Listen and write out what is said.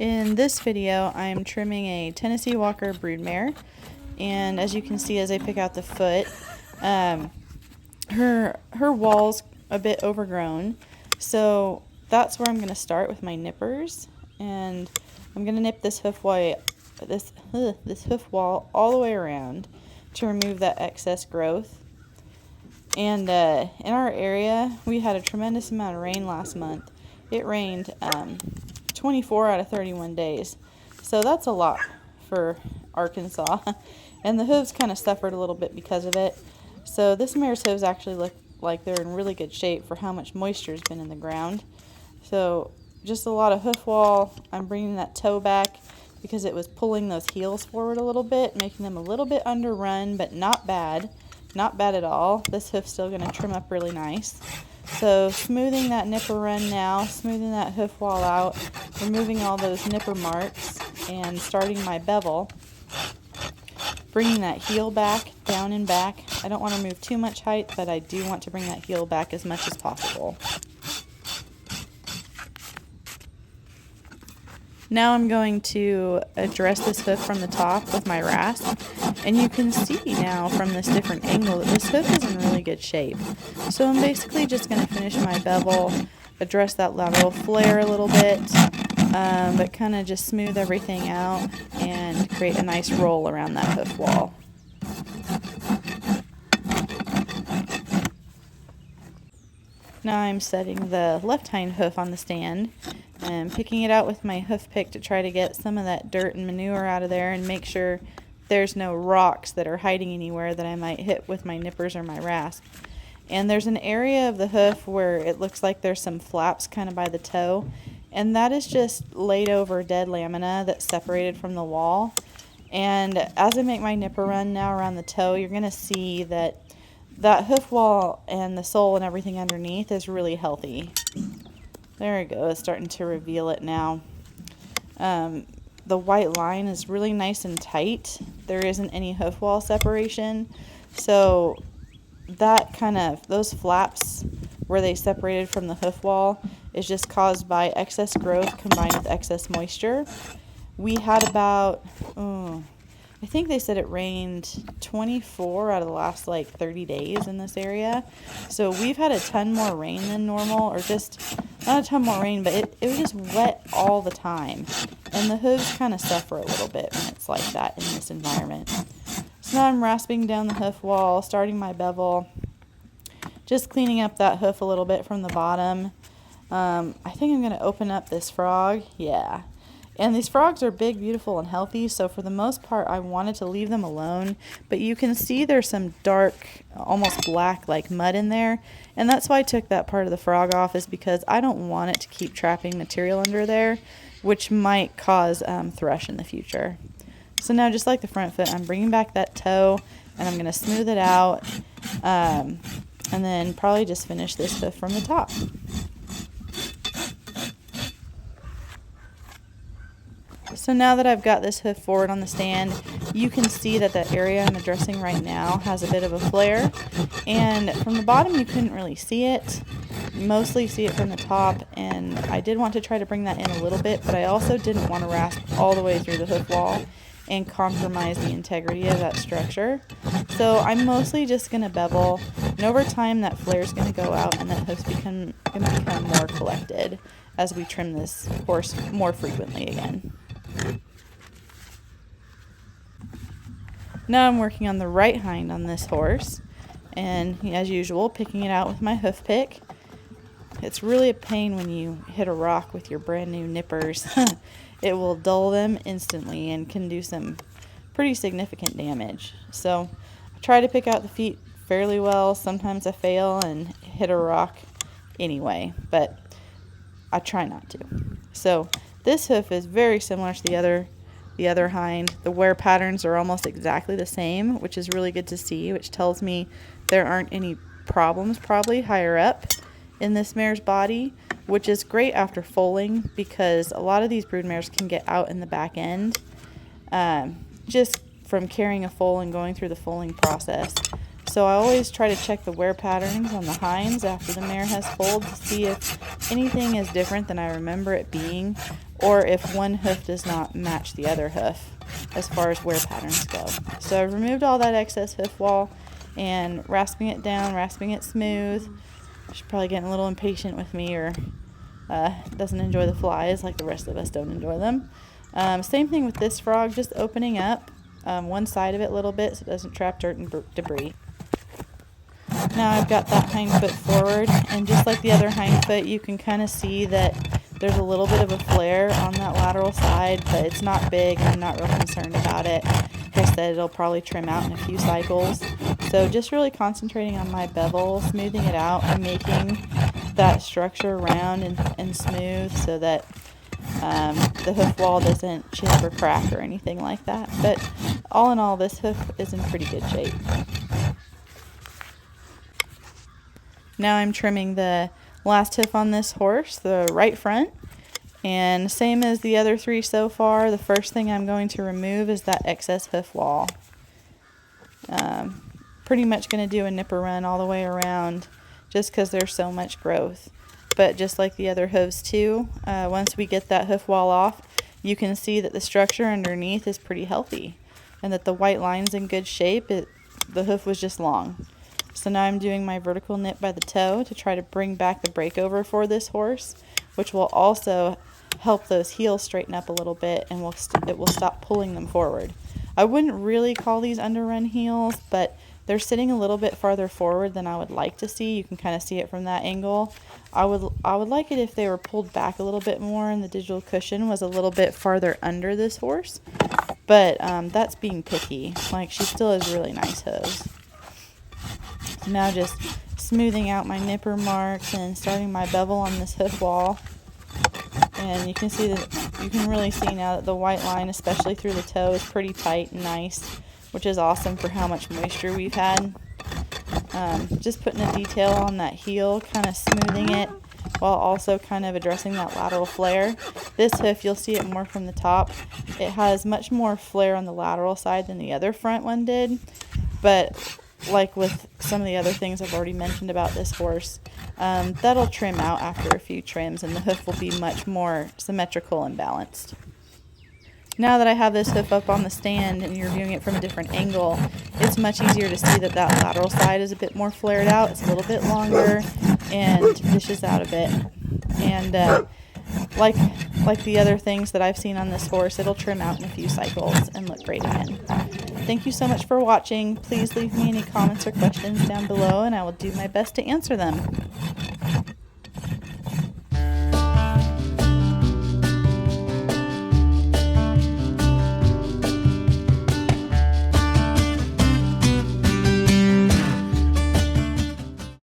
In this video, I'm trimming a Tennessee Walker Broodmare, and as you can see as I pick out the foot, her wall's a bit overgrown, so that's where I'm going to start with my nippers, and I'm going to nip this hoof wall all the way around to remove that excess growth. And in our area, we had a tremendous amount of rain last month. It rained 24 out of 31 days. So that's a lot for Arkansas. And the hooves kind of suffered a little bit because of it. So this mare's hooves actually look like they're in really good shape for how much moisture has been in the ground. So just a lot of hoof wall. I'm bringing that toe back because it was pulling those heels forward a little bit, making them a little bit underrun, but not bad. Not bad at all. This hoof's still going to trim up really nice. So smoothing that nipper run now, smoothing that hoof wall out, removing all those nipper marks, and starting my bevel. Bringing that heel back, down and back. I don't want to remove too much height, but I do want to bring that heel back as much as possible. Now I'm going to address this hoof from the top with my rasp, and you can see now from this different angle that this hoof is in really good shape. So I'm basically just going to finish my bevel, address that lateral flare a little bit, but kind of just smooth everything out and create a nice roll around that hoof wall. Now I'm setting the left hind hoof on the stand and picking it out with my hoof pick to try to get some of that dirt and manure out of there and make sure there's no rocks that are hiding anywhere that I might hit with my nippers or my rasp. And there's an area of the hoof where it looks like there's some flaps kind of by the toe, and that is just laid over dead lamina that's separated from the wall. And as I make my nipper run now around the toe, you're going to see that that hoof wall and the sole and everything underneath is really healthy. There we go, it's starting to reveal it now. The white line is really nice and tight. There isn't any hoof wall separation. So that those flaps where they separated from the hoof wall is just caused by excess growth combined with excess moisture. We had about, I think they said it rained 24 out of the last 30 days in this area. So we've had a ton more rain than normal, or just not a ton more rain, but it was just wet all the time. And the hooves kind of suffer a little bit when it's like that in this environment. So now I'm rasping down the hoof wall, starting my bevel, just cleaning up that hoof a little bit from the bottom. I think I'm going to open up this frog. Yeah. And these frogs are big, beautiful, and healthy, so for the most part I wanted to leave them alone. But you can see there's some dark, almost black like mud in there, and that's why I took that part of the frog off, is because I don't want it to keep trapping material under there, which might cause thrush in the future. So now, just like the front foot, I'm bringing back that toe, and I'm going to smooth it out, and then probably just finish this hoof from the top. So now that I've got this hoof forward on the stand, you can see that the area I'm addressing right now has a bit of a flare. And from the bottom you couldn't really see it. You mostly see it from the top, and I did want to try to bring that in a little bit, but I also didn't want to rasp all the way through the hoof wall and compromise the integrity of that structure. So I'm mostly just going to bevel, and over time that flare is going to go out and that hoof's going to become more collected as we trim this horse more frequently again. Now I'm working on the right hind on this horse, and as usual, picking it out with my hoof pick. It's really a pain when you hit a rock with your brand new nippers. It will dull them instantly and can do some pretty significant damage. So I try to pick out the feet fairly well. Sometimes I fail and hit a rock anyway, but I try not to. So this hoof is very similar to the other hind. The wear patterns are almost exactly the same, which is really good to see, which tells me there aren't any problems probably higher up in this mare's body, which is great after foaling, because a lot of these broodmares can get out in the back end just from carrying a foal and going through the foaling process. So I always try to check the wear patterns on the hinds after the mare has foaled to see if anything is different than I remember it being, or if one hoof does not match the other hoof as far as wear patterns go. So I've removed all that excess hoof wall and rasping it down, rasping it smooth. She's probably getting a little impatient with me, or doesn't enjoy the flies like the rest of us don't enjoy them. Same thing with this frog, just opening up one side of it a little bit so it doesn't trap dirt and debris. Now I've got that hind foot forward, and just like the other hind foot, you can kind of see that there's a little bit of a flare on that lateral side, but it's not big and I'm not real concerned about it. Like I said, it'll probably trim out in a few cycles. So just really concentrating on my bevel, smoothing it out, and making that structure round and smooth so that the hoof wall doesn't chip or crack or anything like that. But all in all, this hoof is in pretty good shape. Now I'm trimming the last hoof on this horse, the right front. And same as the other three so far, the first thing I'm going to remove is that excess hoof wall. Pretty much going to do a nipper run all the way around just because there's so much growth. But just like the other hooves too, once we get that hoof wall off, you can see that the structure underneath is pretty healthy and that the white line's in good shape. The hoof was just long. So now I'm doing my vertical nip by the toe to try to bring back the breakover for this horse, which will also help those heels straighten up a little bit, and it will stop pulling them forward. I wouldn't really call these underrun heels, but they're sitting a little bit farther forward than I would like to see. You can kind of see it from that angle. I would like it if they were pulled back a little bit more and the digital cushion was a little bit farther under this horse, but that's being picky. Like, she still has really nice hooves. So now just smoothing out my nipper marks and starting my bevel on this hoof wall. And you can see that, you can really see now that the white line, especially through the toe, is pretty tight and nice, which is awesome for how much moisture we've had. Just putting a detail on that heel, kind of smoothing it while also kind of addressing that lateral flare. This hoof, you'll see it more from the top. It has much more flare on the lateral side than the other front one did, but like with some of the other things I've already mentioned about this horse, that'll trim out after a few trims and the hoof will be much more symmetrical and balanced. Now that I have this hoof up on the stand and you're viewing it from a different angle, it's much easier to see that that lateral side is a bit more flared out. It's a little bit longer and dishes out a bit. And like the other things that I've seen on this horse, it'll trim out in a few cycles and look great again. Thank you so much for watching. Please leave me any comments or questions down below and I will do my best to answer them.